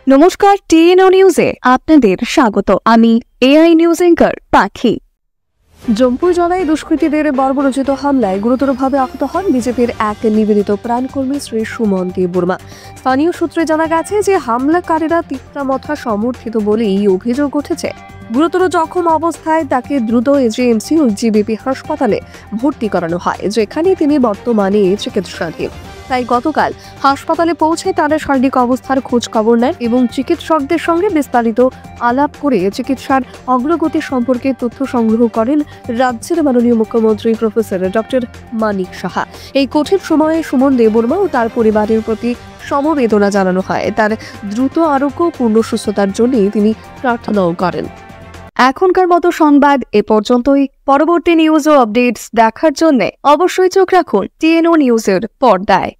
নমস্কার, টিএনও নিউজে আপনাদের স্বাগত। আমি এআই নিউজ অ্যাঙ্কার পাখি। জম্পুর জলায় দুষ্কৃতীদের বর্বরোচিত হামলায় গুরুতরভাবে আহত হন বিজেপির এক নিবেদিত প্রাণকর্মী শ্রী সুমন দেববর্মা। স্থানীয় সূত্রে জানা গেছে যে হামলাকারীরা তীব্রামথা সমর্থিত বলেই অভিযোগ উঠেছে। গুরুতর জখম অবস্থায় তাকে দ্রুত এজিএমসি ও জিবিপি হাসপাতালে ভর্তি করানো হয়, যেখানে তিনি বর্তমানে চিকিৎসাধীন। তাই গতকাল হাসপাতালে পৌঁছে তার শারীরিক অবস্থার খোঁজ খবর নেন এবং চিকিৎসকদের সঙ্গে বিস্তারিত আলাপ করে চিকিৎসার অগ্রগতি সম্পর্কে তথ্য সংগ্রহ করেন রাজ্যের মাননীয় মুখ্যমন্ত্রী প্রফেসর ডক্টর মানিক সাহা। এই কঠিন সময়ে সুমন দেববর্মা ও তার পরিবারের প্রতি সমবেদনা জানানো হয়। তার দ্রুত আরোগ্য ও পূর্ণ সুস্থতার জন্য তিনি প্রার্থনাও করেন। এখনকার মতো সংবাদ এ পর্যন্তই। পরবর্তী নিউজ ও আপডেটস দেখার জন্য অবশ্যই চোখ রাখুন টিএনও নিউজের পর্দায়।